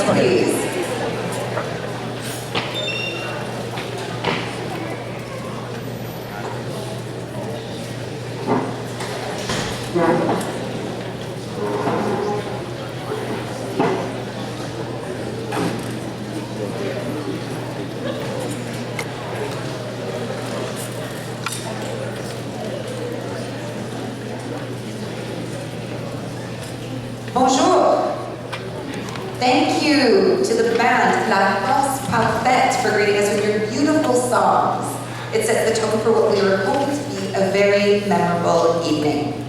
please. Bonjour. Thank you to the band, La Force Parfaite, for greeting us with your beautiful songs. It sets the tone for what we were hoping to be a very memorable evening.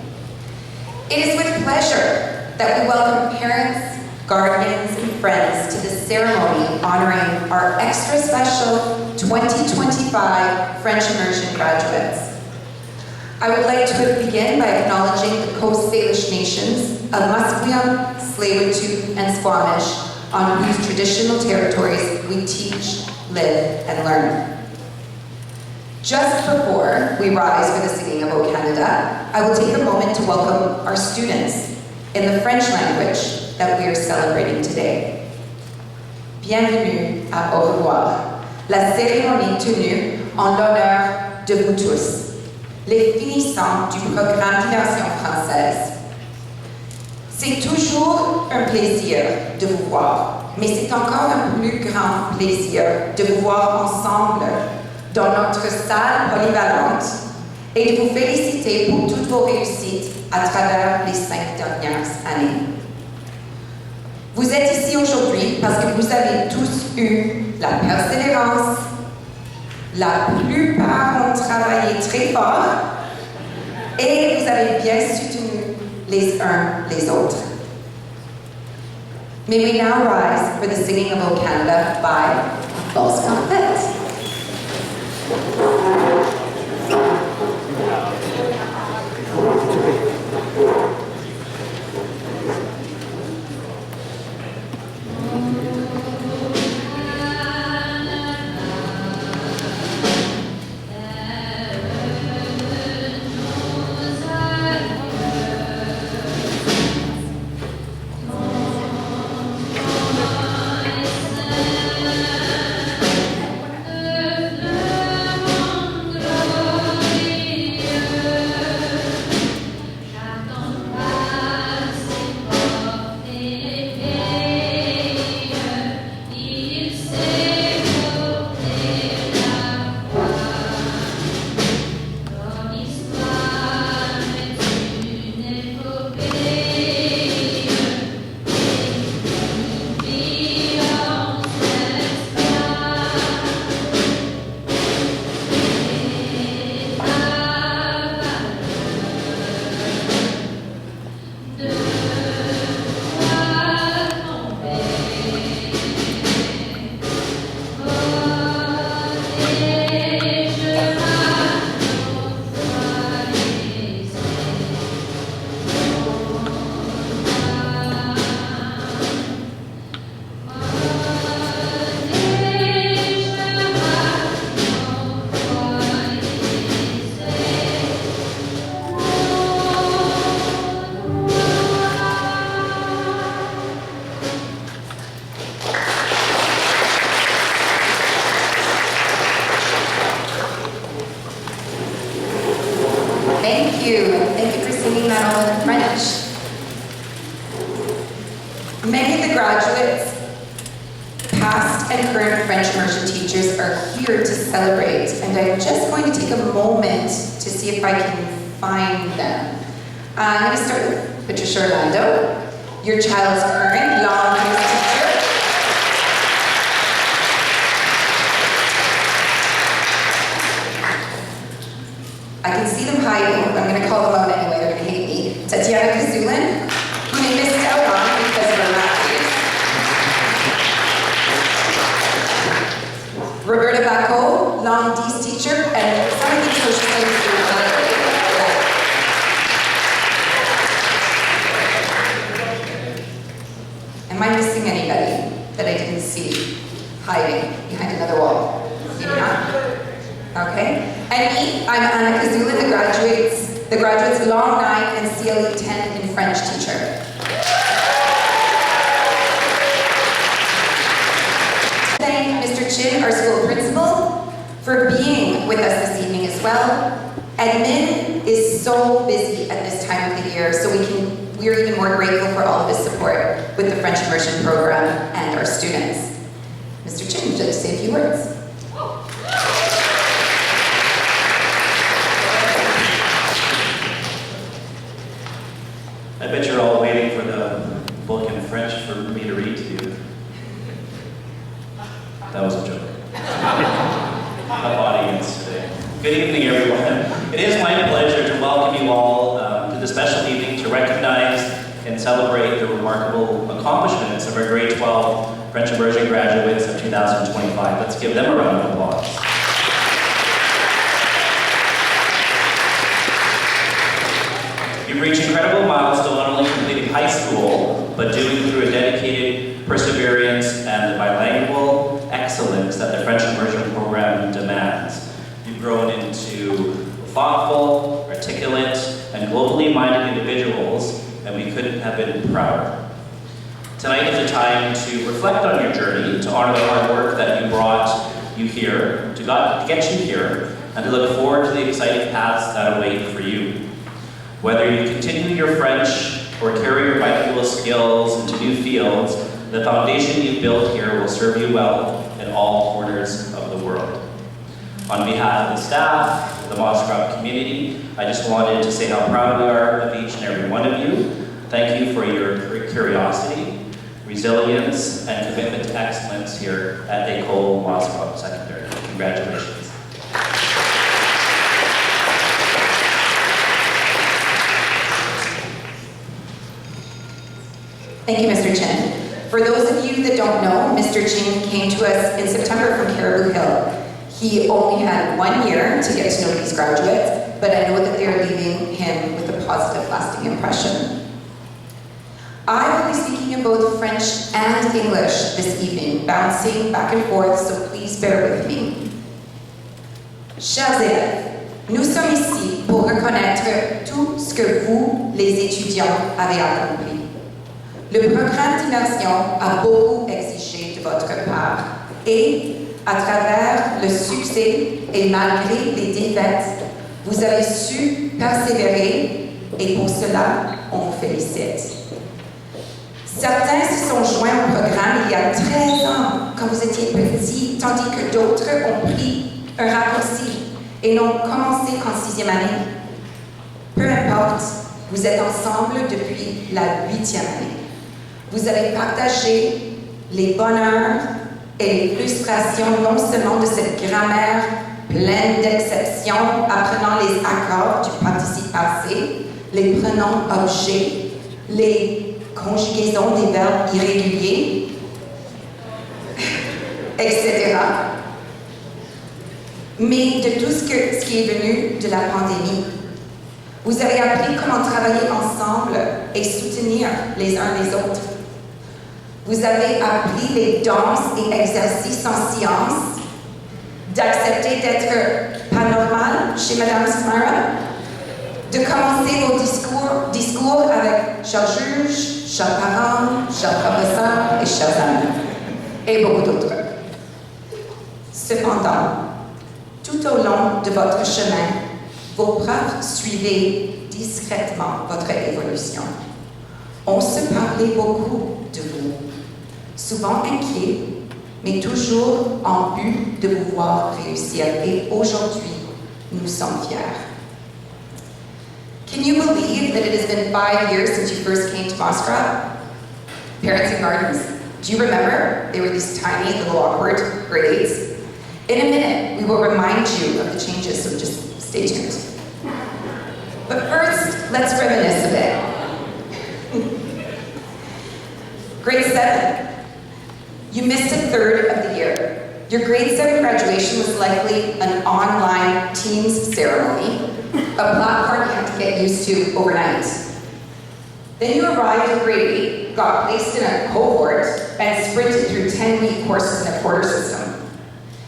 It is with pleasure that we welcome parents, guardians, and friends to this ceremony honoring our extra special 2025 French Immersion graduates. I would like to begin by acknowledging the Coast Salish nations of Musqueam, Tsleil-Waututh, and Squamish, on whose traditional territories we teach, live, and learn. Just before we rise for the singing of O Canada, I will take a moment to welcome our students in the French language that we are celebrating today. Bienvenue à Au revoir, la cérémonie tenue en l'honneur de vous tous, les finissants du programme d'immersion française. C'est toujours un plaisir de vous voir, mais c'est encore un plus grand plaisir de vous voir ensemble dans notre salle polyvalente et de vous féliciter pour toutes vos réussites à travers les 5 dernières années. Vous êtes ici aujourd'hui parce que vous avez tous eu la persévérance, la plupart ont travaillé très fort et vous avez bien soutenu les uns les autres. May we now rise for the singing of O Canada by Force Parfaite. Thank you for singing that all in French. Many of the graduates, past and current French immersion teachers, are here to celebrate, and I'm just going to take a moment to see if I can find them. I'm going to start with Patricia Orlando, your child's current long-years teacher. I can see them hiding, but I'm going to call them out anyway, they're going to hate me. Tatiana Kazulin, who they missed out on because of her matches. Roberta Bacco, long D's teacher, and some of the social studies students. Am I missing anybody that I didn't see hiding behind another wall? Maybe not? Okay. And me, I'm Anna Kazulin, the graduate's Long 9 and CLE 10 in French teacher. as well. Admin is so busy at this time of the year, so we're even more grateful for all of his support with the French immersion program and our students. Mr. Chin, would you like to say a few words? I bet you're all waiting for the book in French for me to read to you. That was a joke. Tough audience today. Good evening, everyone. It is my pleasure to welcome you all to the special evening to recognize and celebrate the remarkable accomplishments of our grade 12 French immersion graduates of 2025. Let's give them a round of applause. You've reached incredible milestones, not only completing high school, but doing through a dedicated perseverance and the bilingual excellence that the French immersion program demands. You've grown into thoughtful, articulate, and globally minded individuals, and we couldn't have been prouder. Tonight is a time to reflect on your journey, to honor the hard work that you brought you here, to get you here, and to look forward to the exciting paths that await for you. Whether you continue your French or carry your bilingual skills into new fields, the foundation you've built here will serve you well in all corners of the world. On behalf of the staff, the Moss community, I just wanted to say how proud we are of each and every one of you. Thank you for your curiosity, resilience, and commitment to excellence here at École Moss Secondary. Congratulations. Thank you, Mr. Chin. For those of you that don't know, Mr. Chin came to us in September from Caribou Hill. He only had 1 year to get to know these graduates, but I know that they're leaving him with a positive, lasting impression. I will be speaking in both French and English this evening, bouncing back and forth, so please bear with me. Chers élèves, nous sommes ici pour reconnaître tout ce que vous, les étudiants, avez accompli. Le programme d'immersion a beaucoup exigé de votre part et, à travers le succès et malgré les défaites, vous avez su persévérer et pour cela, on vous félicite. Certains se sont joints au programme il y a 13 ans, quand vous étiez petits, tandis que d'autres ont pris un raccourci et n'ont commencé qu'en 6e année. Peu importe, vous êtes ensemble depuis la 8e année. Vous avez partagé les bonheurs et les frustrations non seulement de cette grammaire pleine d'exceptions, apprenant les accords du participe passé, les pronoms objets, les conjugaisons des verbes irréguliers, etc. Mais de tout ce qui est venu de la pandémie. Vous avez appris comment travailler ensemble et soutenir les uns les autres. Vous avez appris les danses et exercices en sciences, d'accepter d'être pas normal chez Madame Smara, de commencer vos discours avec cher juge, cher parent, cher professeur et chers amis, et beaucoup d'autres. Cependant, tout au long de votre chemin, vos profs suivaient discrètement votre évolution. On se parlait beaucoup de vous, souvent inquiets, mais toujours en but de vous voir réussir. Et aujourd'hui, nous sommes fiers. Can you believe that it has been 5 years since you first came to Grad? Parents and Gardens, do you remember? They were these tiny, little, awkward grades. In a minute, we will remind you of the changes, so just stay tuned. But first, let's reminisce a bit. Grade 7. You missed a third of the year. Your grade 7 graduation was likely an online Teams ceremony, a platform you had to get used to overnight. Then you arrived in grade 8, got placed in a cohort, and sprinted through 10-week courses in a quarter system.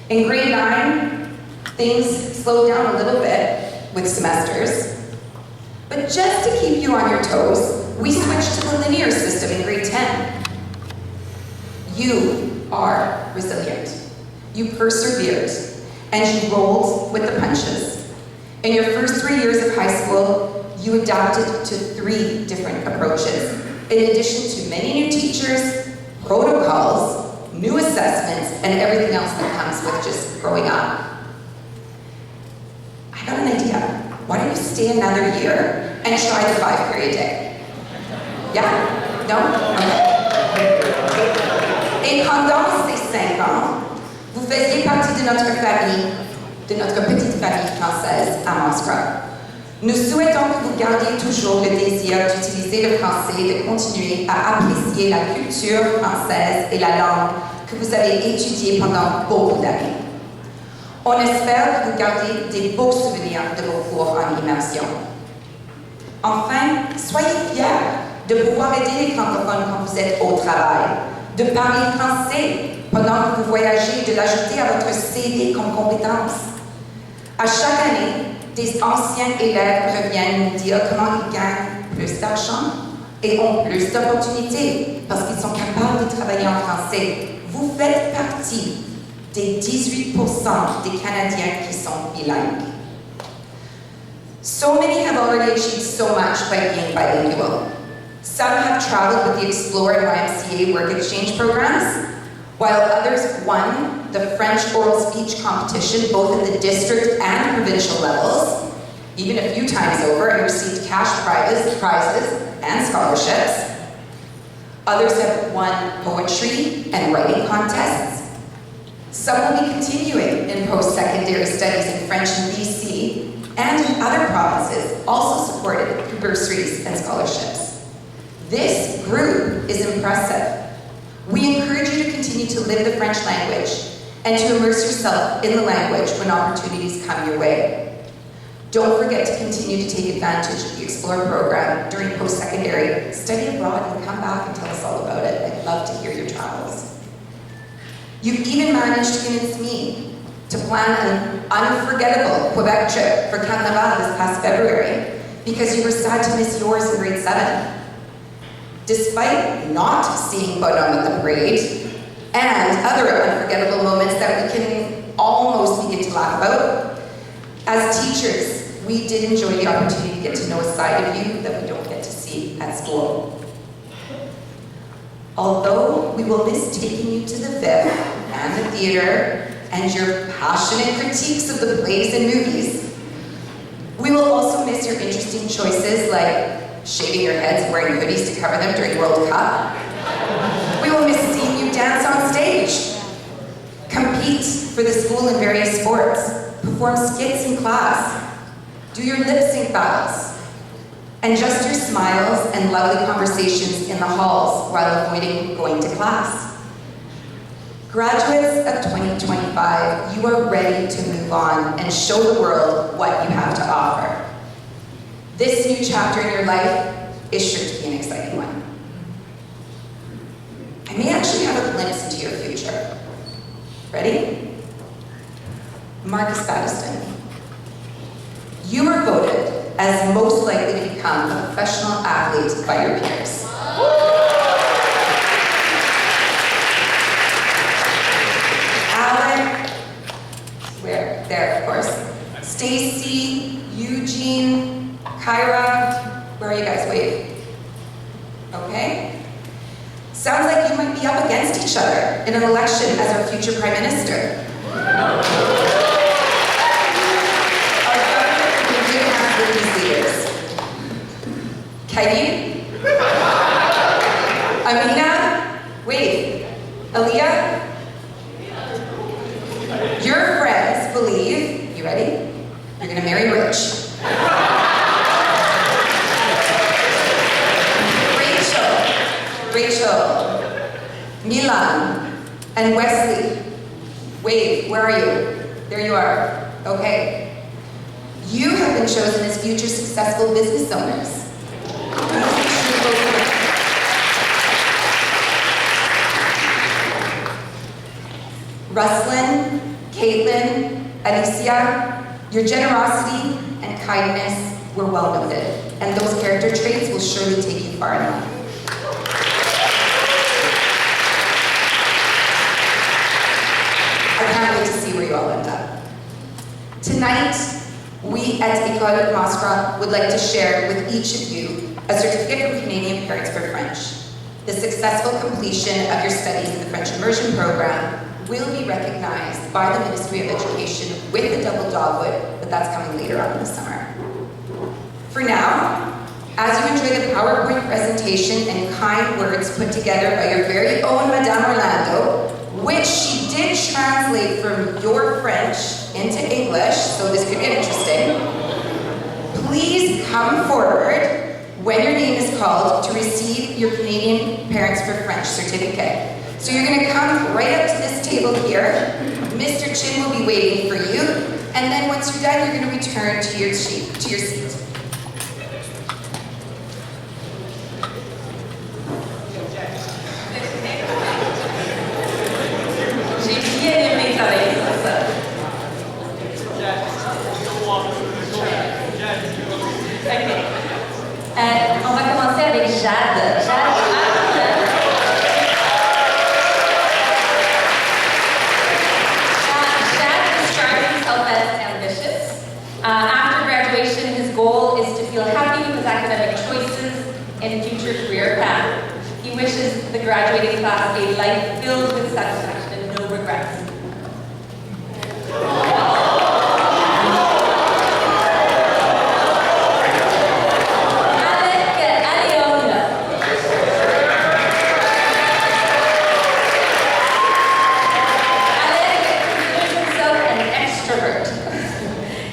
In grade 9, things slowed down a little bit with semesters. But just to keep you on your toes, we switched to the linear system in grade 10. You are resilient. You persevered, and you rolled with the punches. In your first 3 years of high school, you adapted to 3 different approaches, in addition to many new teachers, protocols, new assessments, and everything else that comes with just growing up. I got an idea. Why don't you stay another year and try the 5-period day? Yeah? No? Okay. Et pendant ces 5 ans, vous faisiez partie de notre famille, de notre petite famille française à Moscou. Nous souhaitons que vous gardiez toujours le désir d'utiliser le français et de continuer à apprécier la culture française et la langue que vous avez étudiée pendant beaucoup d'années. On espère que vous gardiez des beaux souvenirs de vos cours en immersion. Enfin, soyez fiers de pouvoir aider les francophones quand vous êtes au travail, de parler français pendant que vous voyagez et de l'ajouter à votre CV comme compétence. À chaque année, des anciens élèves reviennent nous dire comment ils gagnent plus d'argent et ont plus d'opportunités parce qu'ils sont capables de travailler en français. Vous faites partie des 18% des Canadiens qui sont bilingues. So many have already achieved so much by being bilingual. Some have traveled with the Explore and YMCA work exchange programs, while others won the French oral speech competition both at the district and provincial levels, even a few times over, and received cash prizes and scholarships. Others have won poetry and writing contests. Some will be continuing in post-secondary studies in French in BC and in other provinces, also supported through bursaries and scholarships. This group is impressive. We encourage you to continue to live the French language and to immerse yourself in the language when opportunities come your way. Don't forget to continue to take advantage of the Explore program during post-secondary. Study abroad and come back and tell us all about it. I'd love to hear your travels. You've even managed to convince me to plan an unforgettable Quebec trip for Carnaval this past February because you were sad to miss yours in grade 7. Despite not seeing Bonhomme at the parade and other unforgettable moments that we can almost begin to laugh about, as teachers, we did enjoy the opportunity to get to know a side of you that we don't get to see at school. Although we will miss taking you to the Viv and the theater and your passionate critiques of the plays and movies, we will also miss your interesting choices like shaving your heads and wearing hoodies to cover them during World Cup. We will miss seeing you dance on stage, compete for the school in various sports, perform skits in class, do your lip sync battles, and just your smiles and lovely conversations in the halls while avoiding going to class. Graduates of 2025, you are ready to move on and show the world what you have to offer. This new chapter in your life is sure to be an exciting one. I may actually have a glimpse into your future. Ready? Marcus Battiston. You were voted as most likely to become a professional athlete by your peers. Alec, where? There, of course. Stacy, Eugene, Kyra, where are you guys? Wave. Okay. Sounds like you might be up against each other in an election as our future Prime Minister. Katie? Amina? Wait. Aaliyah? Your friends believe, you ready? You're gonna marry rich. Rachel, Milan, and Wesley. Wave, where are you? There you are. Okay. You have been chosen as future successful business owners. Ruslyn, Caitlin, Alicia, your generosity and kindness were well noted, and those character traits will surely take you far in life. I can't wait to see where you all end up. Tonight, we at École Mastra would like to share with each of you a certificate from Canadian Parents for French. The successful completion of your studies in the French immersion program will be recognized by the Ministry of Education with a double dogwood, but that's coming later on in the summer. For now, as you enjoy the PowerPoint presentation and kind words put together by your very own Madame Orlando, which she did translate from your French into English, so this could get interesting, please come forward when your name is called to receive your Canadian Parents for French certificate. So you're going to come right up to this table here. Mr. Chin will be waiting for you, and then once you're done, you're going to return to your seat. On va commencer avec Jade. Jade describes himself as ambitious. After graduation, his goal is to feel happy with his academic choices and future career path. He wishes the graduating class a life filled with satisfaction and no regrets.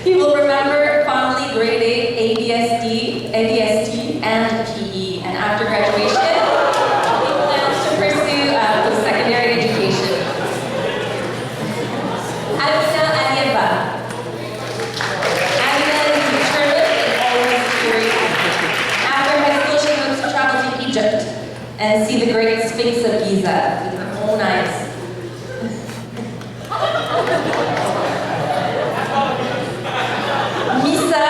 He will remember fondly grade 8 ADST, and PE, and after graduation, he plans to pursue post-secondary education. Amina Alieva. Amina is determined and always curious. After high school, she hopes to travel to Egypt and see the great Sphinx of Giza with her own eyes. Misa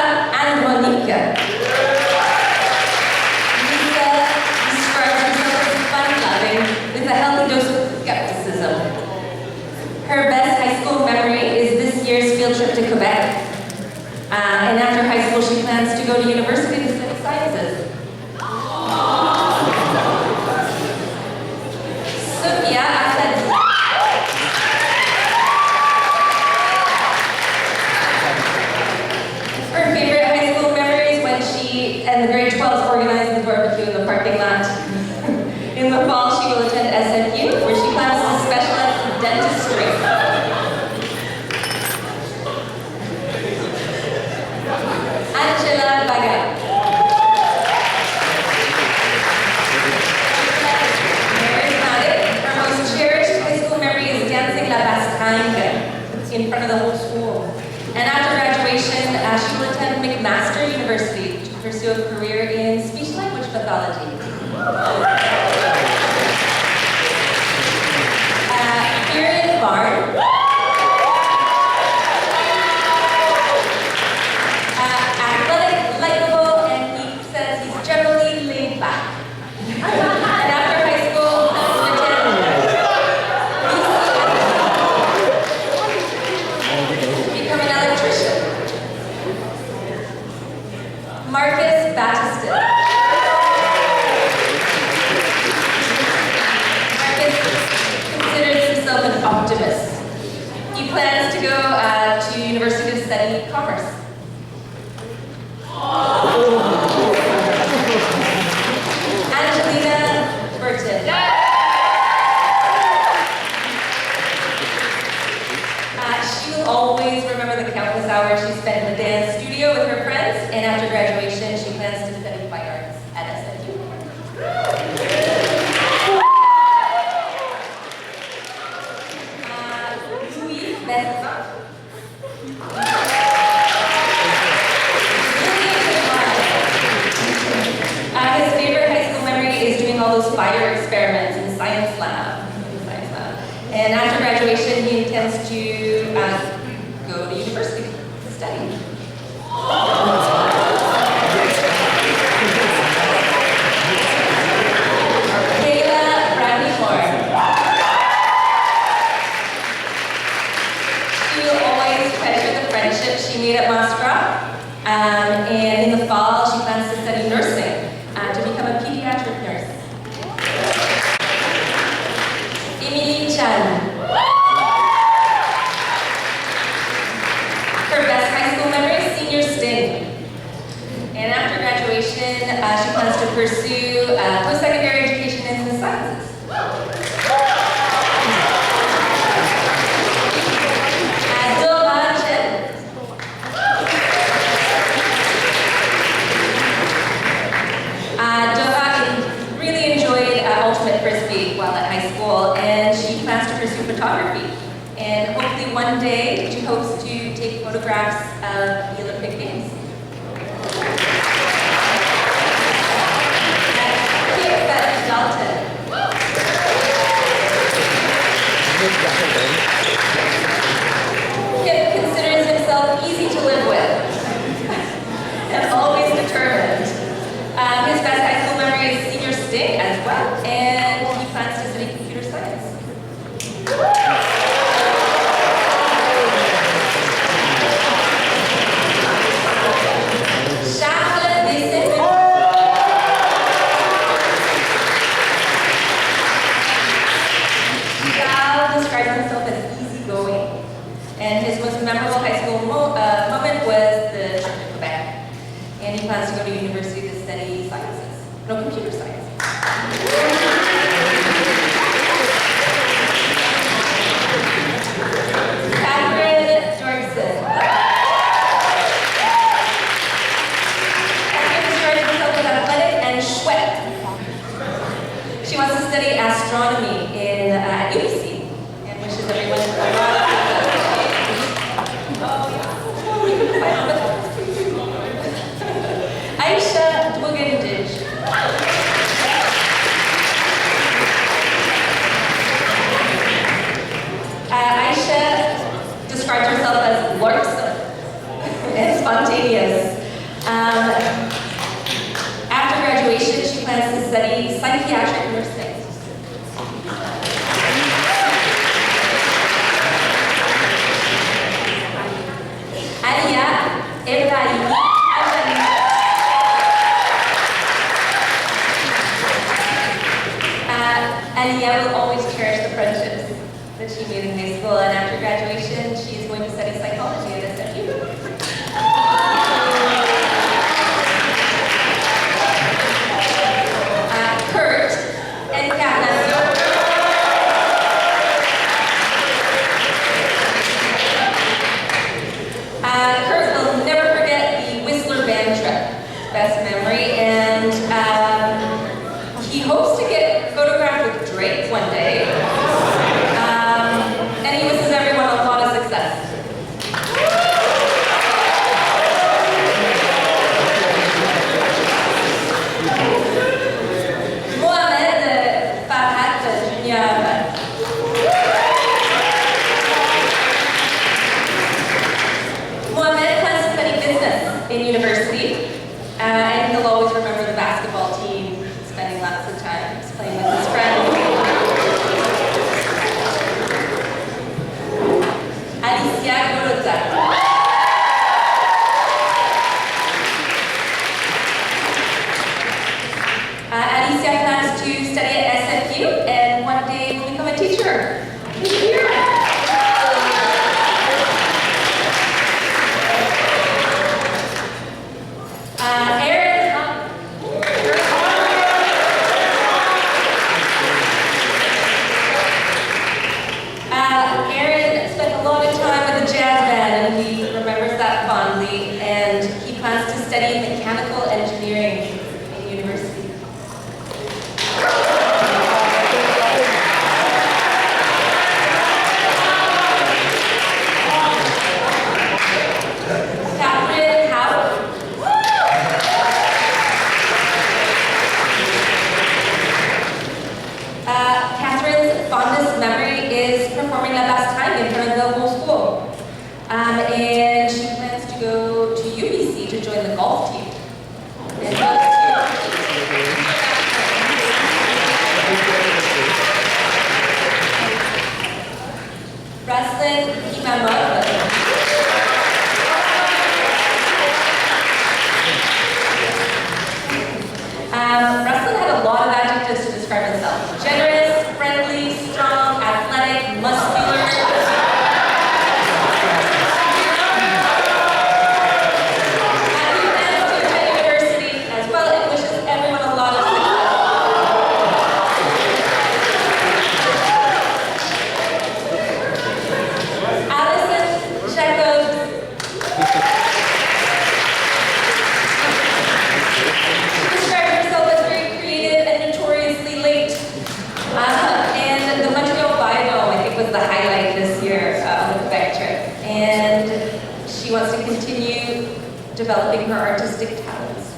describes herself as fun-loving with a healthy dose of skepticism. Her best high school memory is this year's field trip to Quebec. And after high school, she plans to go to university to study sciences. Sophia her favorite high school memory is when she and the grade 12s organized the barbecue in the parking lot. In the fall, she will attend SFU, where she plans to specialize in dentistry. Angela Baga. Charismatic, her most cherished high school memory is dancing La Bastringue in front of the whole school. And after graduation, she will attend McMaster University to pursue a career in speech-language pathology. Kieran Barn. Athletic, likable, and he says he's generally laid back. And after high school, become an electrician. Marcus Battiston. Marcus considers himself an optimist. He plans to go to university to study commerce. Angelina Burton. She will always remember the countless hours she spent in the dance studio with her friends, and after graduation, she plans to study fine arts at SFU. Louis Besson. His favorite high school memory is doing all those fire experiments in science lab. And after graduation, he intends to go to university to study. Kayla Bradley Moore. She will always treasure the friendship she made at Mastra high school, and she plans to pursue photography. And hopefully one day she hopes to take photographs of the Olympic Games. Dalton. Kip considers himself easy to live with and always determined. His best high school memory is senior sting as well, and he plans to study computer science. Describes himself as easygoing, and his most memorable high school moment was the trip to Quebec. And he plans to go to university to study sciences, no, computer science. Catherine Jorgensen. Catherine describes herself as athletic and sweat. She wants to study astronomy at UBC. Everyone is Aisha Dwugandij. Aisha describes herself as larksome and spontaneous. After graduation, she plans to study psychiatric nursing. Alia will always cherish the friendships that she made in high school, and after graduation, she is going to study psychology at SFU. Kurt and Katna. Kurt will never forget the Whistler band trip, best memory, and he hopes to get photographed with Drake one day, and he wishes everyone a lot of success. continue developing her artistic talents.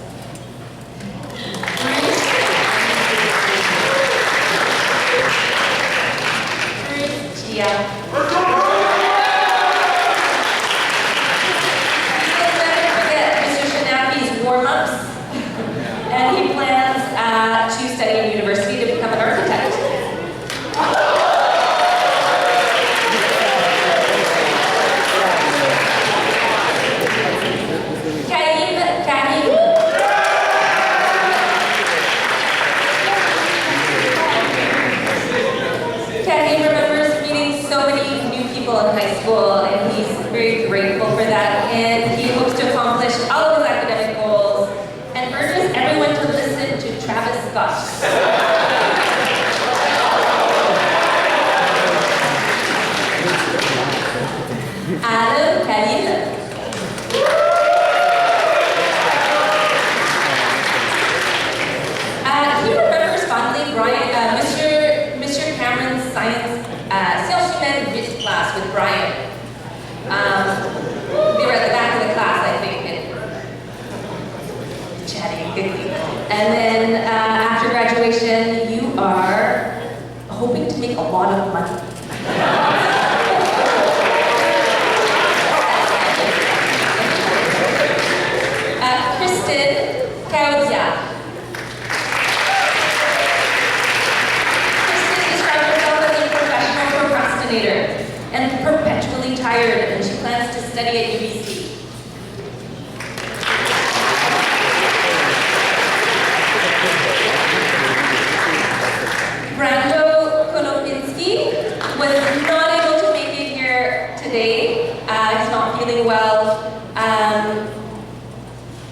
Gia. You'll never forget Mr. Shanapi's warm-ups, and he plans to study in university to become an architect. Kahim remembers meeting so many new people in high school, and he's very grateful for that, and he hopes to accomplish all of his academic goals, and urges everyone to listen to Travis Scott. Adam Kahim. He remembers fondly Brian, Mr. Cameron's science sales human wit class with Brian. They were at the back of the class, I think, and chatting quickly. And then after graduation, you are hoping to make a lot of money. Kristen Kaudia. And perpetually tired, and she plans to study at UBC. Brando Konopinski was not able to make it here today. He's not feeling well,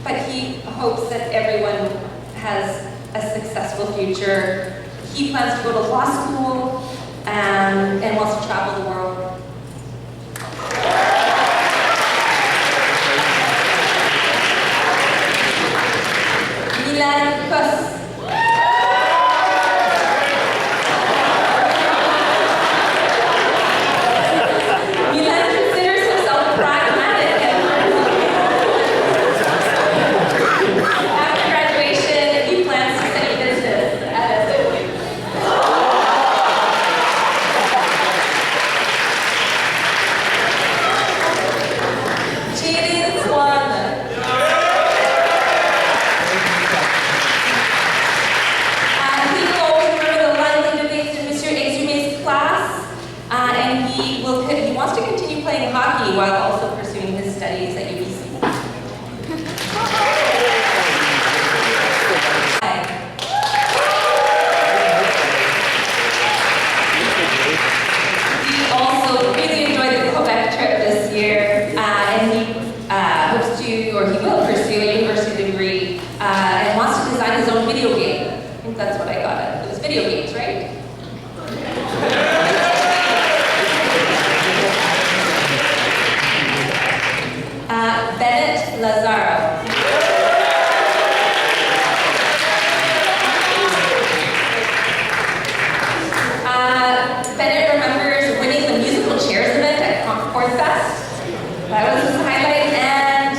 but he hopes that everyone has a successful future. He plans to go to law school and wants to travel the world. Milan Kos. Milan considers himself pragmatic. After graduation, he plans to study business at SOE. He wants to continue playing hockey while also pursuing his studies at UBC. He also really enjoyed the Quebec trip this year, and he hopes to, or he will pursue a university degree, and wants to design his own video game. I think that's what I got it. It was video games, right? Bennett Lazaro. Bennett remembers winning the musical chairs event at Concord Fest. That was his highlight, and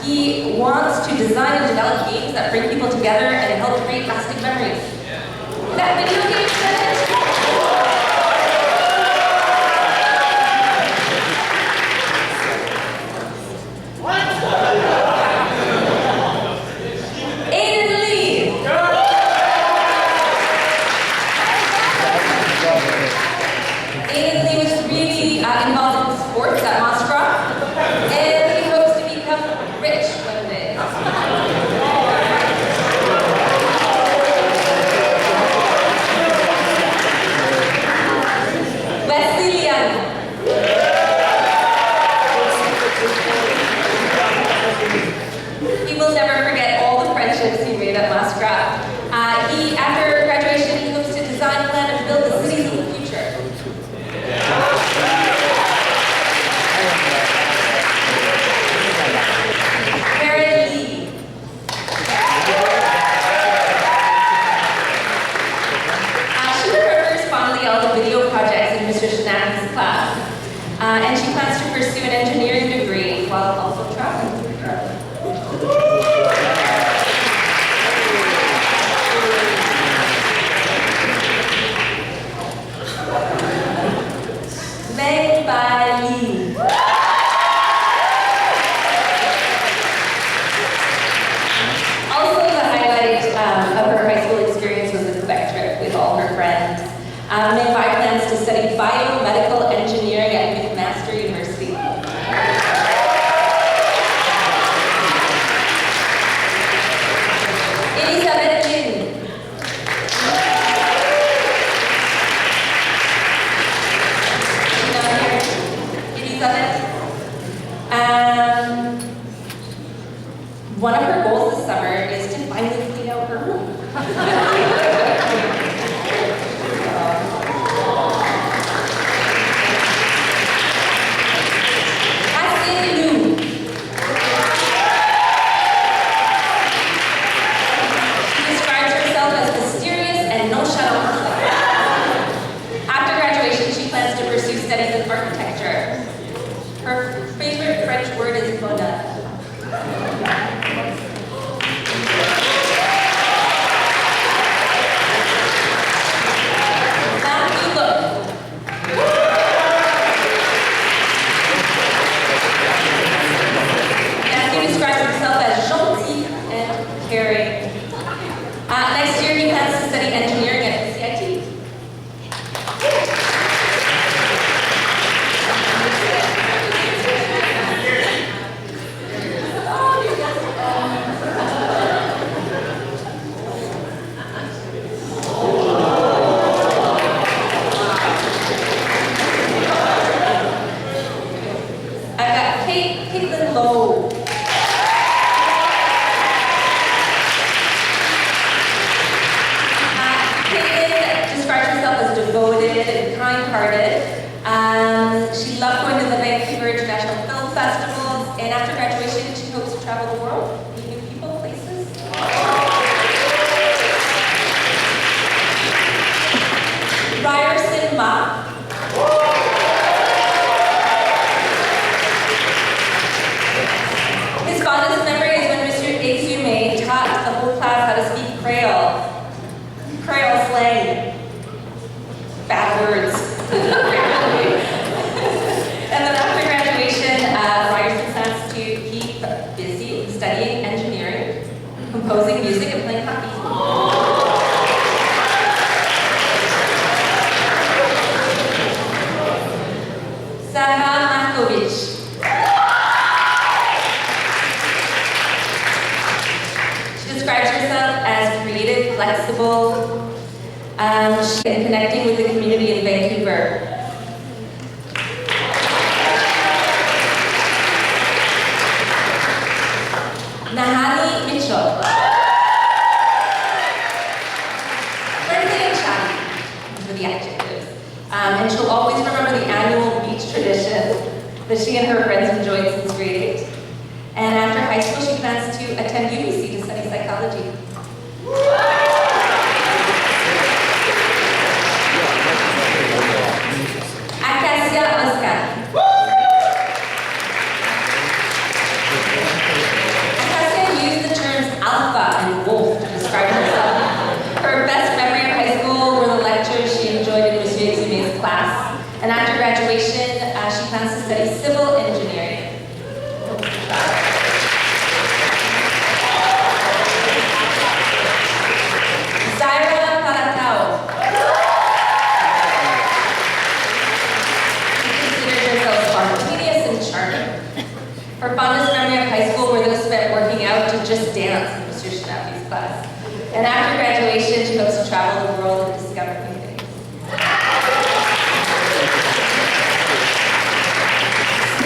he wants to design and develop games that bring people together and help create lasting memories. Is that video games, Bennett? After graduation, he hopes to design, plan, and build the cities of the future. and she plans to pursue an engineering degree while plans to study biomedical engineering at McMaster University. Elizabeth Lin. Elizabeth. One of her goals this summer is to finally clean out her room. Cassie Lou. She describes herself as mysterious and nonchalant. After graduation, she plans to pursue studies in architecture. Her favorite French word is bonheur. Matthew describes himself as gentil and caring. Next year, he plans to study engineering at CIT. I've got Caitlin Lowe. Caitlin describes herself as devoted and kind-hearted. She loved going to the Vancouver International Film Festivals, and after graduation, she hopes to travel the world, meet new people, places. Ryerson Ma. His fondest memory is when Mr. Exume taught the whole class how to speak Creole. Creole slang. Bad words. And then after graduation, Ryerson plans to keep busy studying engineering, composing music, and playing hockey. Sarah Markovich. She describes herself as creative, flexible, and connecting with the community in Vancouver. Nahani Mitchell. Friendly and chatty for the adjectives. And she'll always remember the annual beach tradition that she and her friends enjoyed since grade 8. And after high school, she plans to attend UBC to study psychology. Acacia Oscar. Acacia used the terms alpha and wolf to describe herself. Her best memory of high school were the lectures she enjoyed in Monsieur Exume's class. And after graduation, she plans to study civil engineering. Zaira Palatao. She considers herself spontaneous and charming. Her fondest memory of high school were those spent working out to just dance in Mr. Schnappi's class. And after graduation, she hopes to travel the world and discover new things.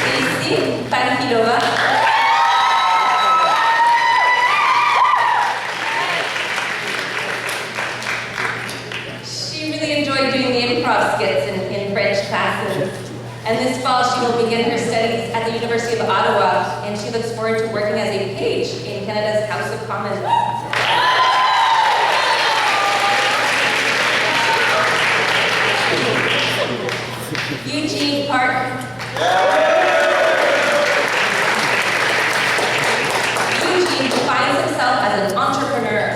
Stacy Panfilova. She really enjoyed doing the improv skits in French classes. And this fall, she will begin her studies at the University of Ottawa, and she looks forward to working as a page in Canada's House of Commons. Eugene Park. Eugene defines himself as an entrepreneur.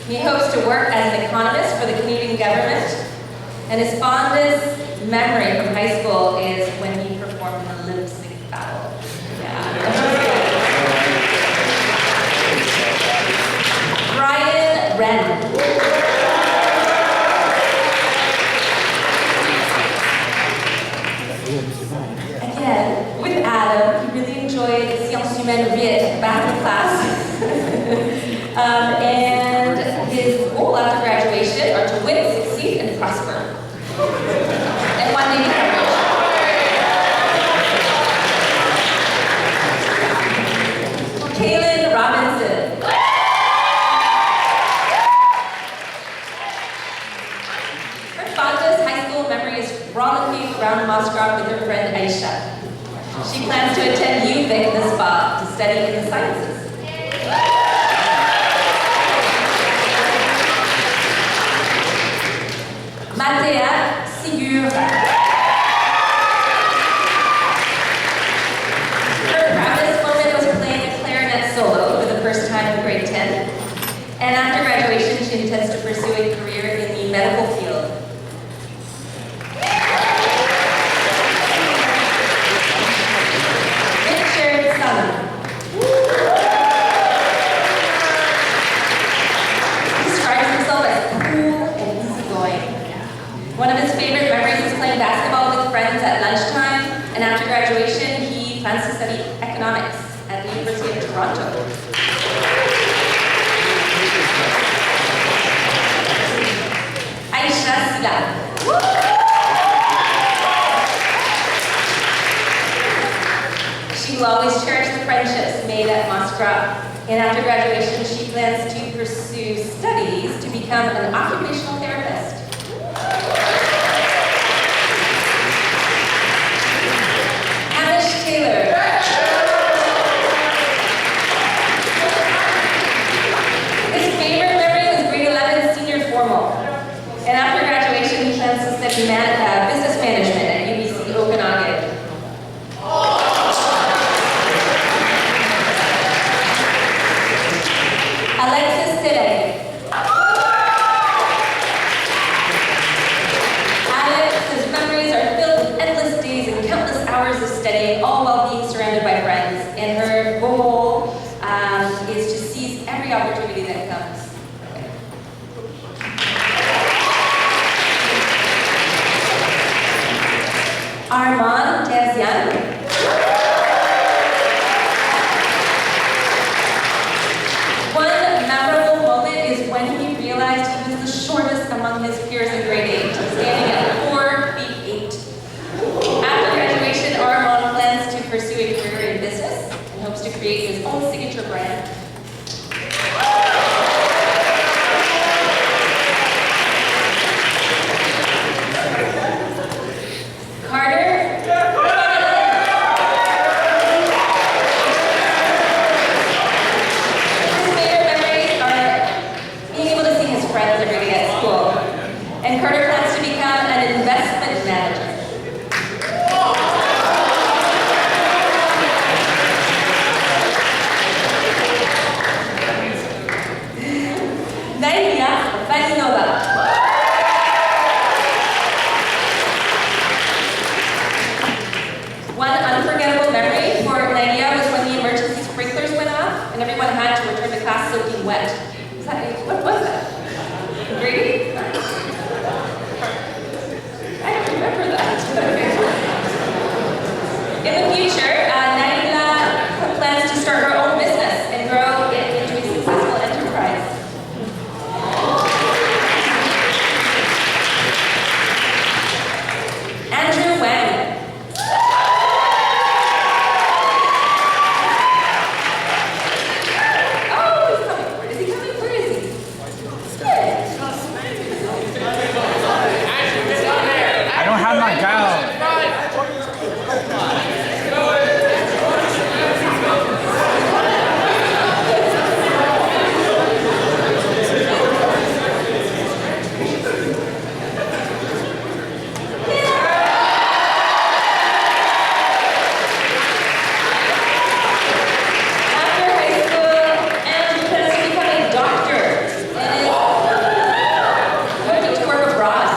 He hopes to work as an economist for the Canadian government, and his fondest memory from high school is when he performed in a lip sync battle. Brian Wren. And one Navy coverage. Kaylin Robinson. Her fondest high school memory is frolicking around Moscow with her friend Aisha. She plans to attend UVic this fall to study in the sciences. Matea Sigur. Her proudest moment was playing a clarinet solo for the first time in grade 10. And after graduation, she intends to pursue a career in the medical field. Richard Sullivan. He describes himself as cool and easygoing. One of his favorite memories is playing basketball with friends at lunchtime, and after graduation, he plans to study economics at the University of Toronto. Aisha Sila. She will always cherish the friendships made at Moscow, and after graduation, she plans to pursue studies to become an occupational therapist. Hamish Taylor. His favorite memory was grade 11 senior formal. And after graduation, he plans to study business management at UBC Okanagan. Alexis Tedek. Alex's memories are filled with endless days and countless hours of studying, all while being surrounded by friends. And her goal is to seize every opportunity that comes. Armand Tazian. One memorable moment is when he realized he was the shortest among his peers in grade 8, standing at 4 feet 8. After graduation, Armand plans to pursue a career in business and hopes to create his own signature brand. Carter. His favorite memories are being able to see his friends every day at school. And Carter plans to become an investment manager. Nadia Valinova. One unforgettable memory for Nadia was when the emergency sprinklers went off and everyone had to return to class soaking wet. What was that? Grady? I don't remember that. In the future, Nadia plans to start her own business and grow it into a successful enterprise. Andrew Wang. Oh, he's coming. Is he coming? Where is he? I don't have my gown. After high school, Andrew plans to become a doctor and is hoping to work abroad.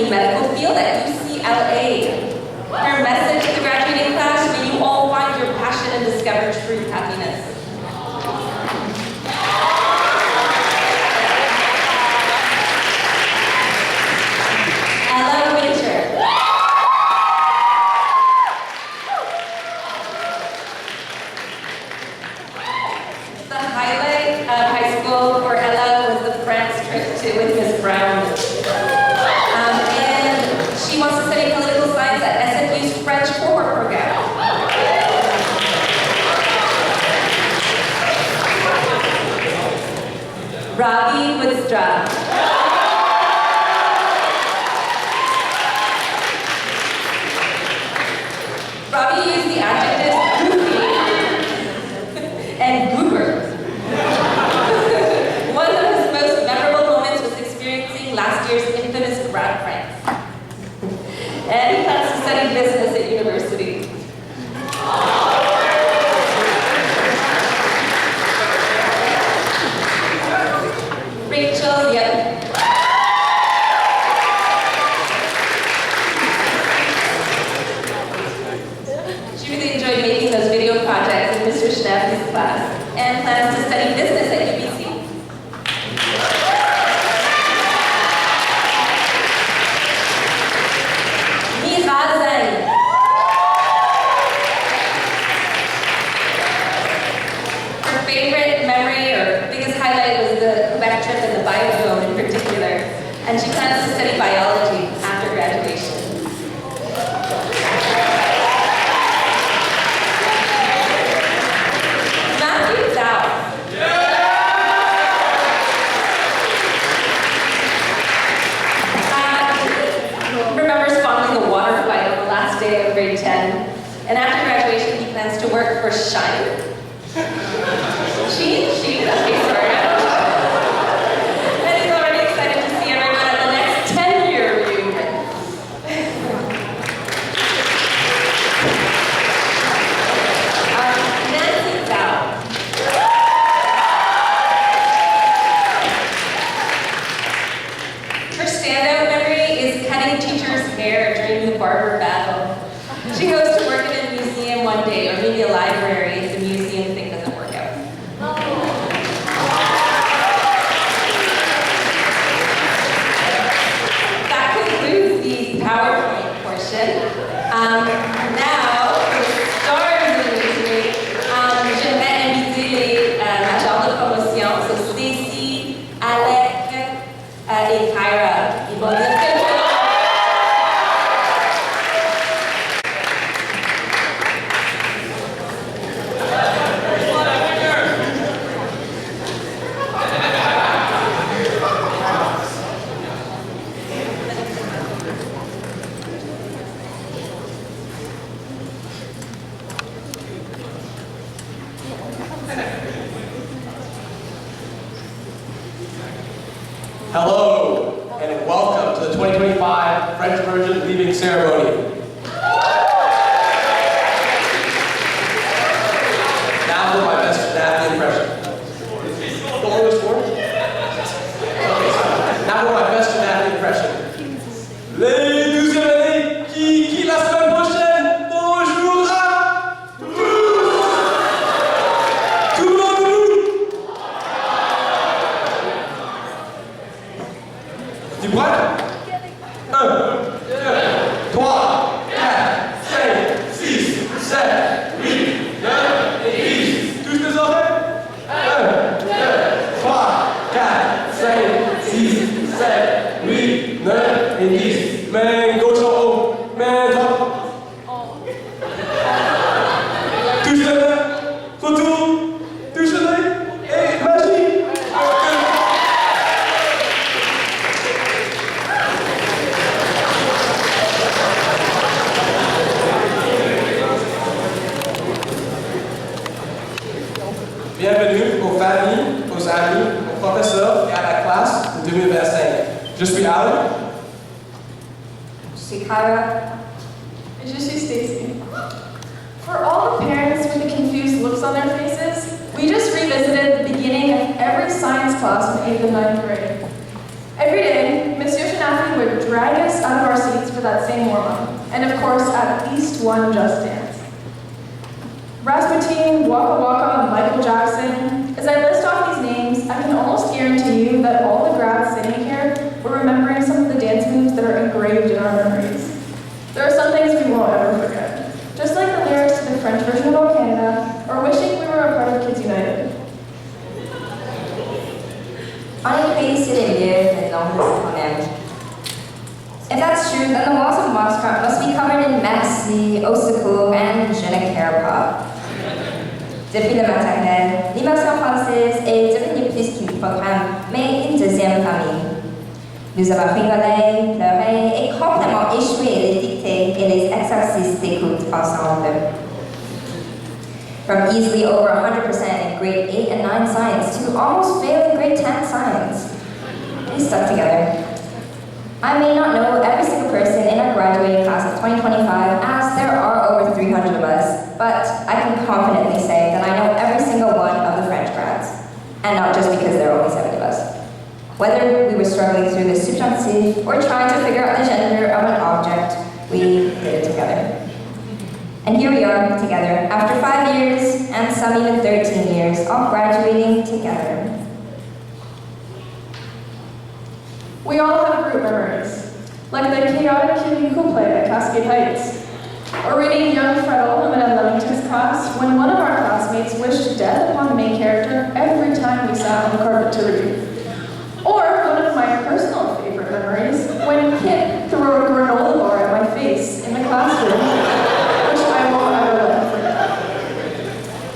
the medical field at UCLA. Her message to the graduating class: may you all find your passion and discover true happiness. Ella Winter. The highlight of high school for Ella was the France trip with Miss Brown. And she wants to study political science at SFU's French cohort program. Ravi Woodstra. Robbie used the adjectives goofy and goober. One of his most memorable moments was experiencing last year's infamous Grad pranks. And he plans to study business at university. Rachel Yep. She really enjoyed making those video projects in Mr. Schneff's class and plans to study business at UBC. Mira Zain. Her favorite memory or biggest highlight was the Quebec trip and the biodome in particular, and she plans to study biology after graduation. Matthew Zhao. Remembers fondly the water fight on the last day of grade 10, and after graduation he plans to work for Shine. She, okay, sorry. And he's already excited to see everyone at the next 10-year reunion. Nancy Zhao. Her standout memory is cutting teachers' hair during the barber battle. She hopes to work in a museum one day, or maybe a library if the museum thing doesn't work out. That concludes the PowerPoint portion. Now, for the stars of the meeting, je vais inviter ma genre de promotion, c'est Stacy, Alec et Kyra. Ils vont dire quelque chose. Hello, and welcome to the 2025 French Version Leaving Ceremony. Now for my best Daphne impression. The longest one? Okay, now for my best Daphne impression. Les 12e années qui la semaine prochaine, bonjour à tous! Tout le monde! Du poil? 1, 2, 3, 4, 5, 6, 7, 8, 9 et 10. Tous les oreilles? 1, 2, 3, 4, 5, 6, 7, 8, 9 et 10. Main gauche en haut, main droite. Touche les mains, retour, touche les mains et magie. Bienvenue aux familles, aux amis, aux professeurs et à la classe de 2025. Je suis Alec. Je suis Kyra. Je suis Stacy. For all the parents with the confused looks on their faces, we just revisited the beginning of every science class in 8th and 9th grade. Every day, Monsieur Shanafi would drag us out of our seats for that same warm-up, and of course, at least one Just Dance. Rasputin, Waka Waka, Michael Jackson. As I list off these names, I can almost guarantee you that all the grads sitting here were remembering some of the dance moves that are engraved in our memories. There are some things we won't ever forget. Just like the lyrics to the French version of O Canada, or wishing we were a part of Kids United. On a pays c'est les lieux and longest on them. If that's true, then the walls of Moxcroft must be covered in Merci, Au Secours, and Je ne care pas. Depuis le maternel, l'immersion française est devenue plus qu'un programme, mais une deuxième famille. Nous avons rigolé, pleuré et complètement échoué les dictées et les exercices d'écoute ensemble. From easily over 100% in grade 8 and 9 science to almost failing grade 10 science. We stuck together. I may not know every single person in our graduating class of 2025, as there are over 300 of us, but I can confidently say that I know every single one of the French grads, and not just because there are only 7 of us. Whether we were struggling through the substantive or trying to figure out the gender of an object, we did it together. And here we are together, after 5 years, and some even 13 years, all graduating together. We all have group memories, like the chaotic Cuban couple at Cascade Heights, or reading young Fred Oldham in Leamington's class when one of our classmates wished death upon the main character every time we sat on the carpet to read. Or one of my personal favorite memories, when Kip threw a granola bar at my face in the classroom, which I won't ever let him forget.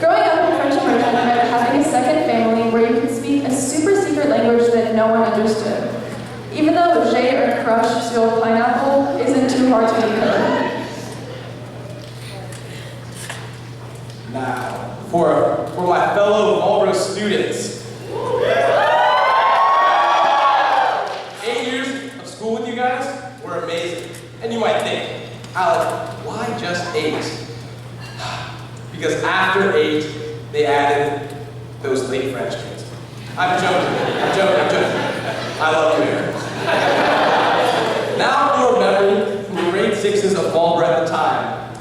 Growing up in French immersion meant having a second family where you could speak a super secret language that no one understood. Even though J or crush sur pineapple isn't too hard to decode. Now, for my fellow Marlboro students. 8 years of school with you guys were amazing. And you might think, Alec, why just 8? Because after 8, they added those late French kids. I'm joking. I love you, Aaron. Now for a memory from the grade 6s of Marlboro at the time.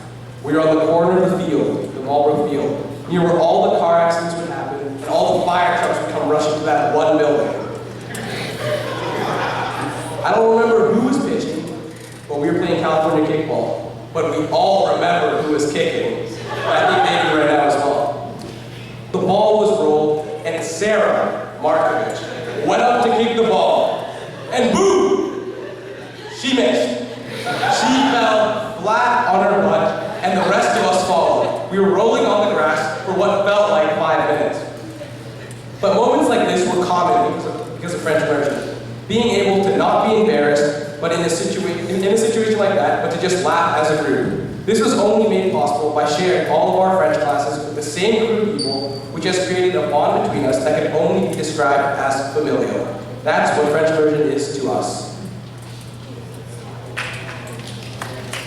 We were on the corner of the field, the Marlboro field, near where all the car accidents would happen and all the fire trucks would come rushing to that one building. I don't remember who was pitching, but we were playing California kickball. But we all remember who was kicking. I think they do right now as well. The ball was rolled, and Sarah Markovich went up to kick the ball. And boom! She missed. She fell flat on her butt, and the rest of us followed. We were rolling on the grass for what felt like 5 minutes. But moments like this were common because of French immersion. Being able to not be embarrassed, but in a situation like that, but to just laugh as a group. This was only made possible by sharing all of our French classes with the same group of people, which has created a bond between us that can only be described as familial. That's what French immersion is to us.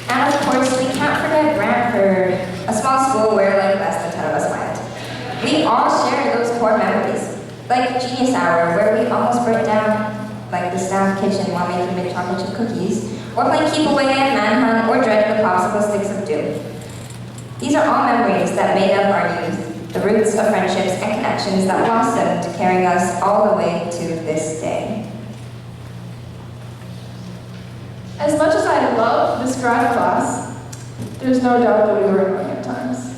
And of course, we can't forget Brantford, a small school where like less than 10 of us went. We all share those core memories, like Genius Hour, where we almost broke down, like the staff kitchen while making mint chocolate chip cookies, or playing Keep Away and Manhunt, or dread the popsicle sticks of doom. These are all memories that made up our youth, the roots of friendships and connections that blossomed, carrying us all the way to this day. As much as I love this grad class, there's no doubt that we were annoying at times.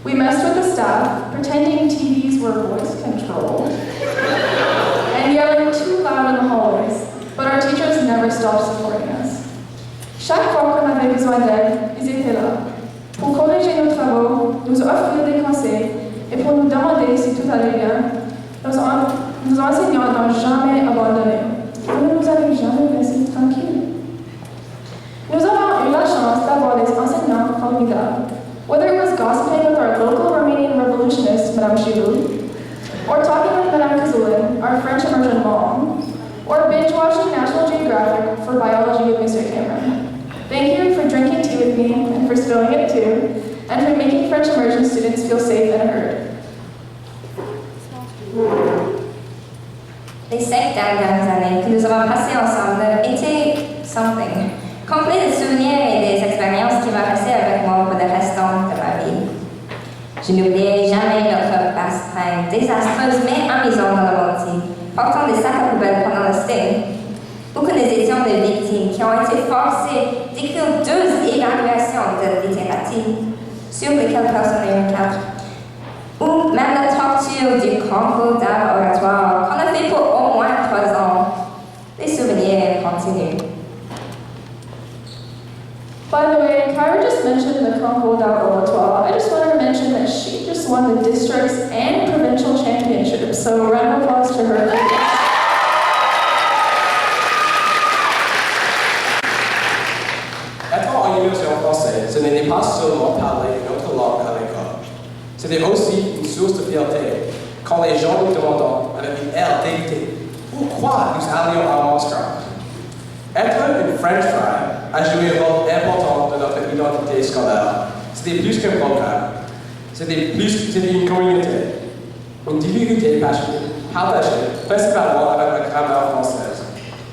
We messed with the staff, pretending TVs were voice controlled, and yelling too loud in the hallways, but our teachers never stopped supporting us. Chaque fois qu'on avait besoin d'aide, ils étaient là, pour corriger nos travaux, nous offrir des conseils, et pour nous demander si tout allait bien. Nos enseignants n'ont jamais abandonné. Vous ne nous avez jamais laissés tranquilles. Nous avons eu la chance d'avoir des enseignants formidables. Whether it was gossiping with our local Romanian revolutionist, Madame Chilou, or talking with Madame Kazulin, our French immersion mom, or binge-watching National Geographic for biology with Mr. Cameron. Thank you for drinking tea with me, and for spilling it too, and for making French immersion students feel safe and heard. Les 5 dernières années que nous avons passées ensemble étaient something, complet de souvenirs et des expériences qui vont rester avec moi pour le restant de ma vie. Je n'oublierai jamais notre pastime désastreuse mais amusante dans le Monty, portant des sacs à poubelle pendant le sting, où que nous étions des victimes qui ont été forcées d'écrire 2 évaluations de littérature, sur lesquelles personne n'a eu 4, ou même la torture du concours d'art oratoire qu'on a fait pour au moins 3 ans. Les souvenirs continuent. By the way, Kyra just mentioned the concours d'art oratoire. I just wanted to mention that she just won the districts and provincial championships, so a round of applause to her. Être en immersion français, ce n'était pas seulement parler notre langue à l'école. C'était aussi une source de fierté quand les gens nous demandent avec une air dégoûté pourquoi nous allions à Moscou. Être une French fry a joué un rôle important dans notre identité scolaire. C'était plus qu'un programme. C'était une communauté. Une difficulté partagée, principalement avec la grammaire française,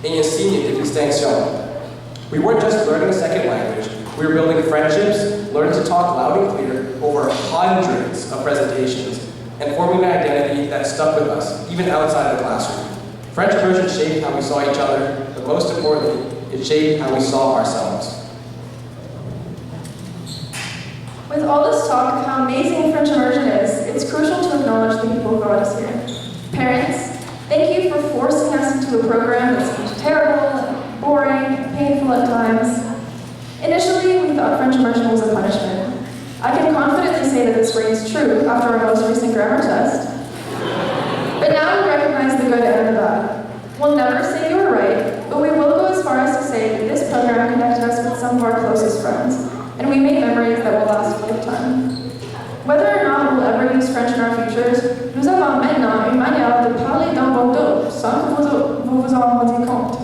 et un signe de distinction. We weren't just learning a second language, we were building friendships, learning to talk loud and clear over hundreds of presentations, and forming an identity that stuck with us, even outside the classroom. French immersion shaped how we saw each other, but most importantly, it shaped how we saw ourselves. With all this talk of how amazing French immersion is, it's crucial to acknowledge the people who brought us here. Parents, thank you for forcing us into a program that seemed terrible, boring, painful at times. Initially, we thought French immersion was a punishment. I can confidently say that this rings true after our most recent grammar test. But now we recognize the good and the bad. We'll never say you were right, but we will go as far as to say that this program connected us with some of our closest friends, and we made memories that will last a lifetime. Whether or not we'll ever use French in our futures, nous avons maintenant une manière de parler dans vos dos sans que vous vous en rendiez compte.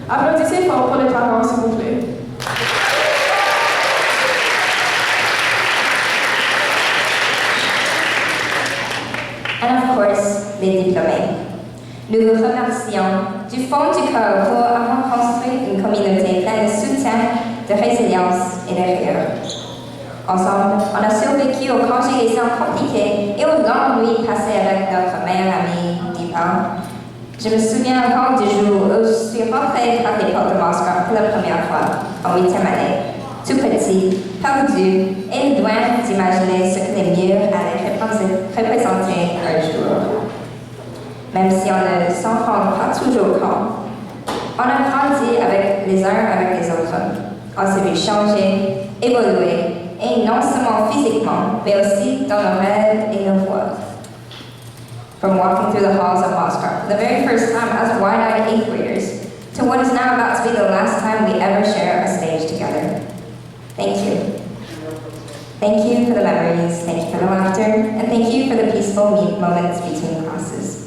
Applaudissez fort pour les parents, s'il vous plaît. And of course, les diplômés. Nous vous remercions du fond du cœur pour avoir construit une communauté pleine de soutien, de résilience et de rire. Ensemble, on a survécu aux conjugations compliquées et aux longues nuits passées avec notre meilleur ami, Deepa. Je me souviens encore du jour où je suis rentrée par les portes de Moscou pour la première fois, en 8e année, tout petit, perdu et loin d'imaginer ce que les murs allaient représenter un jour. Même si on ne s'en rend pas toujours compte, on a grandi les uns avec les autres. On s'est vu changer, évoluer, et non seulement physiquement, mais aussi dans nos rêves et nos voix. From walking through the halls of Moscow for the very first time as wide-eyed 8th graders, to what is now about to be the last time we ever share a stage together. Thank you. Thank you for the memories, thank you for the laughter, and thank you for the peaceful moments between classes.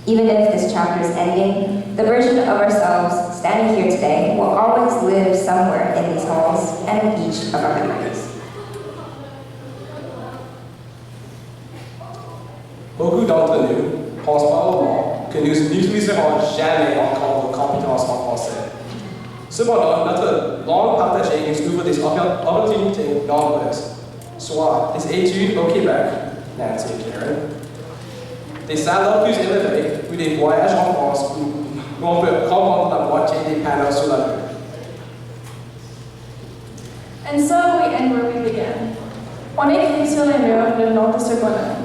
Even if this chapter is ending, the version of ourselves standing here today will always live somewhere in these halls and in each of our memories. Beaucoup d'entre nous pensent probablement que nous n'utiliserons jamais encore nos compétences en français. Cependant, notre langue partagée nous ouvre des opportunités nombreuses, soit des études au Québec, Nancy et Karen, des salaires plus élevés ou des voyages en France où on peut comprendre la moitié des panneaux sur la rue. And so we end where we began. On écrit sur les murs le nom de ce bonhomme.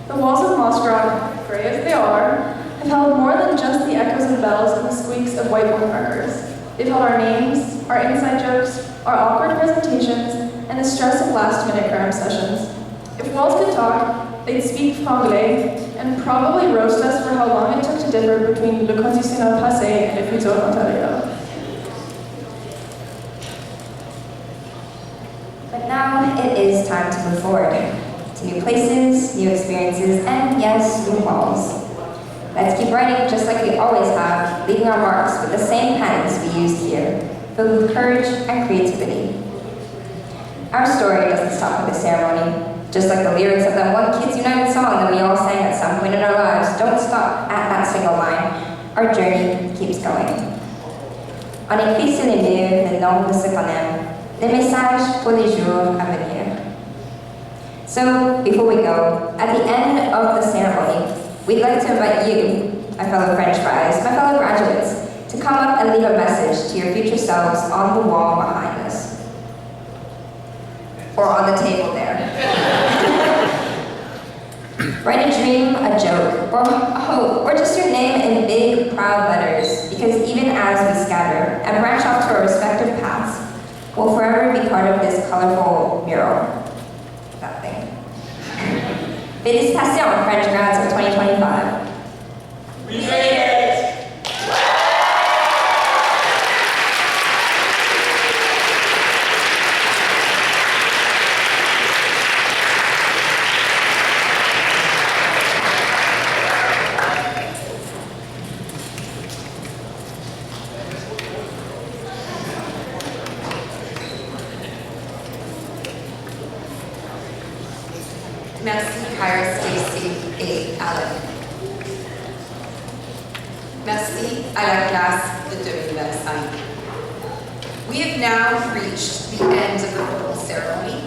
The walls of Moscow, gray as they are, have held more than just the echoes of bells and the squeaks of whiteboard markers. They've held our names, our inside jokes, our awkward presentations, and the stress of last-minute cram sessions. If walls could talk, they'd speak franglais and probably roast us for how long it took to differ between le conditionnel passé and le futur antérieur. But now it is time to move forward. To new places, new experiences, and yes, new walls. Let's keep writing just like we always have, leaving our marks with the same pens we used here, filled with courage and creativity. Our story doesn't stop with the ceremony. Just like the lyrics of that one Kids United song that we all sang at some point in our lives, don't stop at that single line. Our journey keeps going. On écrit sur les murs le nom de ce qu'on aime, des messages pour les jours à venir. So, before we go, at the end of the ceremony, we'd like to invite you, my fellow French fries, my fellow graduates, to come up and leave a message to your future selves on the wall behind us. Or on the table there. Write a dream, a joke, or a hope, or just your name in big, proud letters, because even as we scatter and branch off to our respective paths, we'll forever be part of this colorful mural. That thing. Félicitations, French grads of 2025. We made it! Merci, Kyra, Stacy, et Alan. Merci à la classe de 2025. We have now reached the end of the formal ceremony.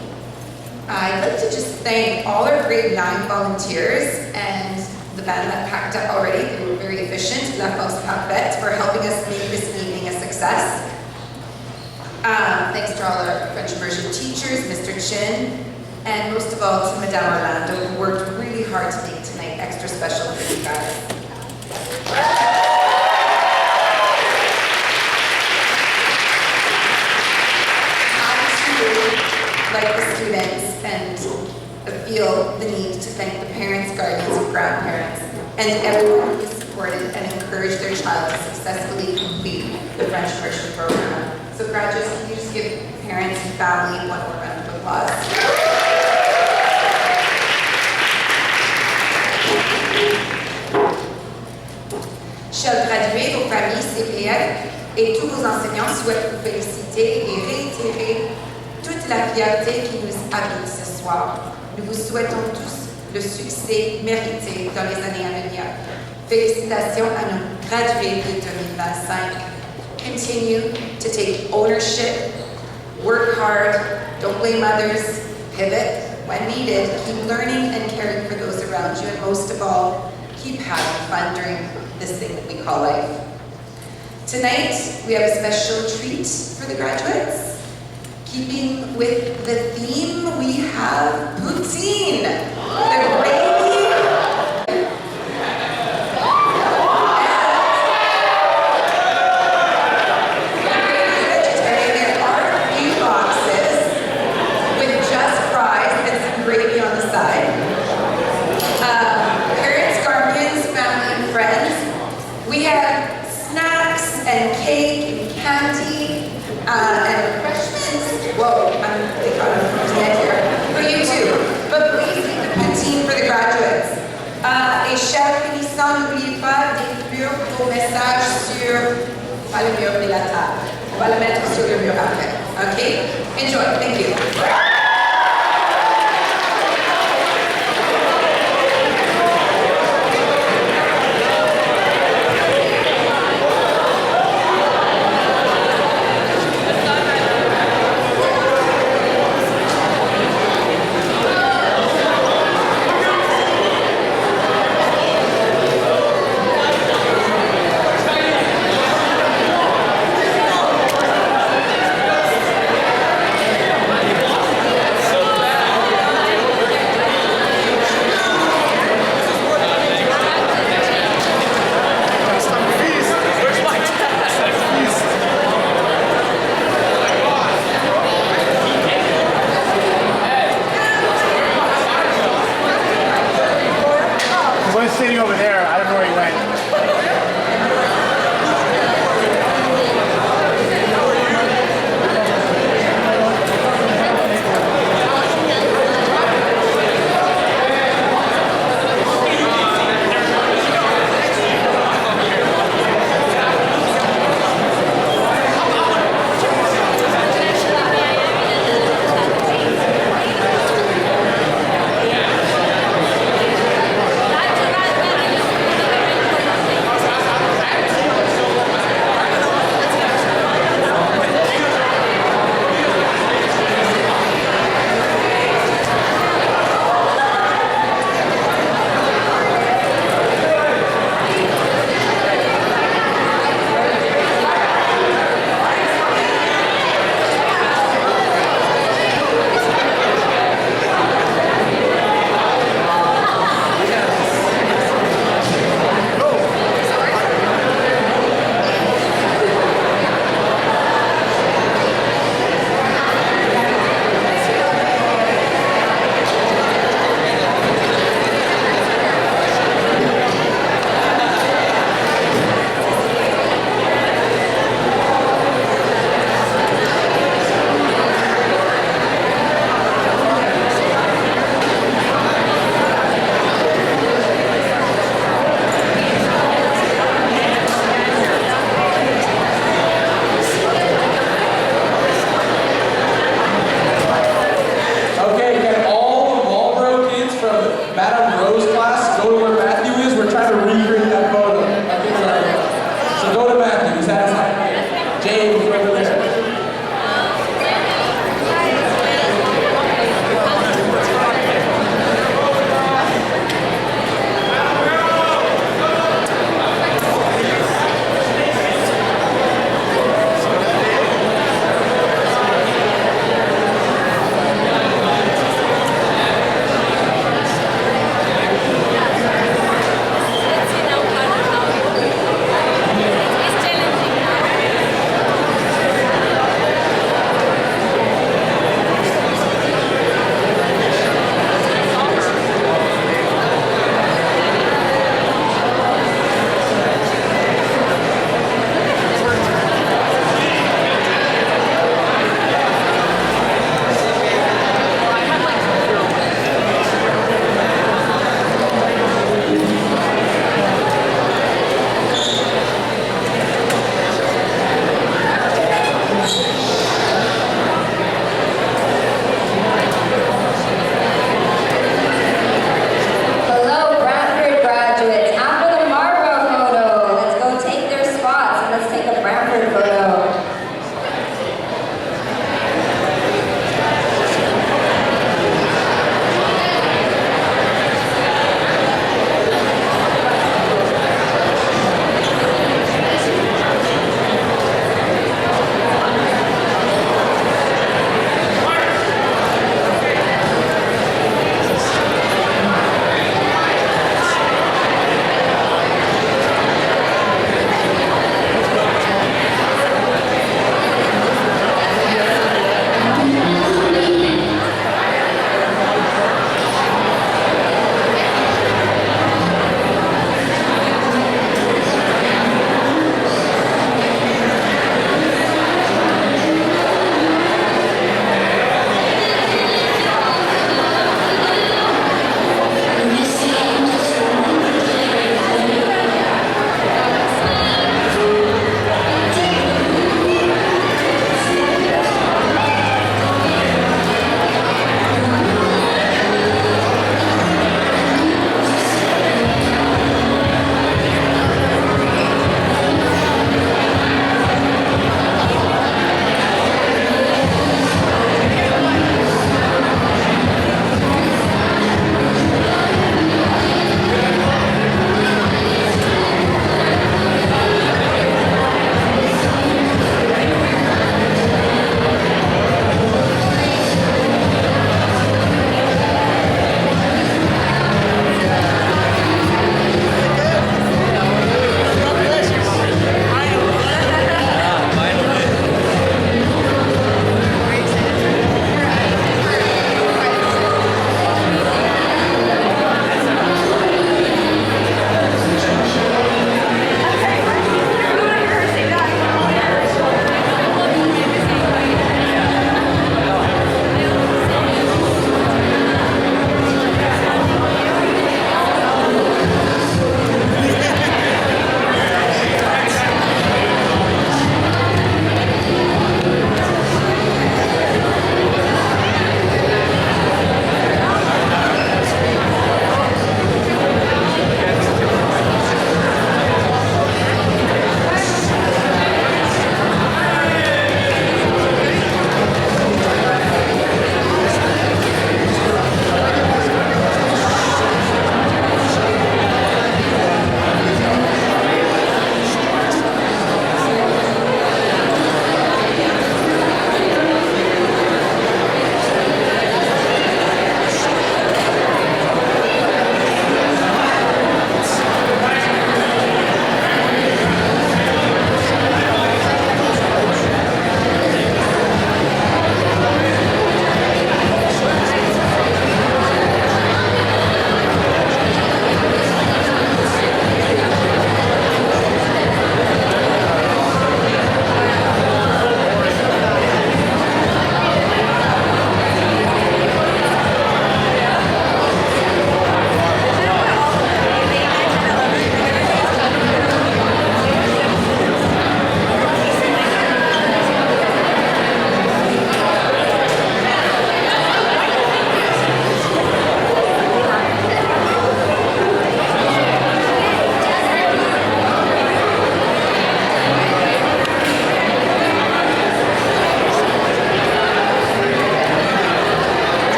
I'd like to just thank all our grade 9 volunteers and the band that packed up already. They were very efficient, La Force Parfaite, for helping us make this evening a success. Thanks to all our French immersion teachers, Mr. Chin, and most of all to Madame Orlando, who worked really hard to make tonight extra special for you guys. I too, like the students, and feel the need to thank the parents, guardians, and grandparents, and everyone who supported and encouraged their child to successfully complete the French immersion program. So graduates, can you just give parents and family one more round of applause? Chers gradués, vos familles, CPF et tous vos enseignants souhaitent vous féliciter et réitérer toute la fierté qui nous habite ce soir. Nous vous souhaitons tous le succès mérité dans les années à venir. Félicitations à nos gradués de 2025. Continue to take ownership, work hard, don't blame others, pivot when needed, keep learning and caring for those around you, and most of all, keep having fun during this thing that we call life. Tonight, we have a special treat for the graduates. Keeping with the theme, we have poutine, the gravy. Vegetarian, there are a few boxes with just fries and some gravy on the side. Parents, guardians, family, and friends. We have snacks and cake and candy and refreshments. Whoa, I'm dead here. For you too. But please keep the poutine for the graduates. Et chers finissants, n'oubliez pas d'écrire vos messages sur pas le mur de la table. On va le mettre sur le mur après. Okay? Enjoy. Thank you.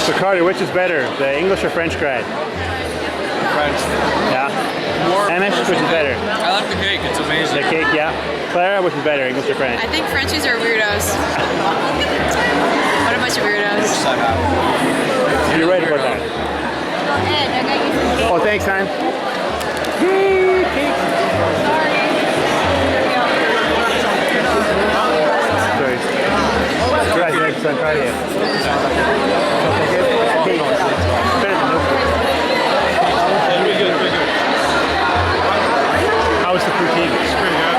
So Carter, which is better, the English or French grad? French. Yeah. More Amish, which is better? I like the cake, it's amazing. The cake, yeah. Clara, which is better, English or French? I think Frenchies are weirdos. What a bunch of weirdos. You're right about that. Oh, thanks, hon. Yay, cake. Sorry. Congratulations, I'm proud of you. Cake. Better than no cake. How was the poutine? It's pretty good.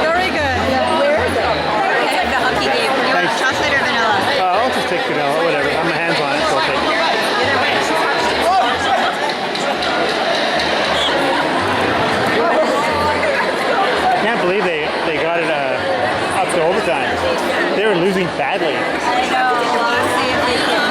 Very good. Where is it? The hockey game. You want chocolate or vanilla? I'll just take vanilla, whatever. I'm hands on it, so I'll take it. I can't believe they got it up to overtime. They were losing badly. I know. We'll see if they can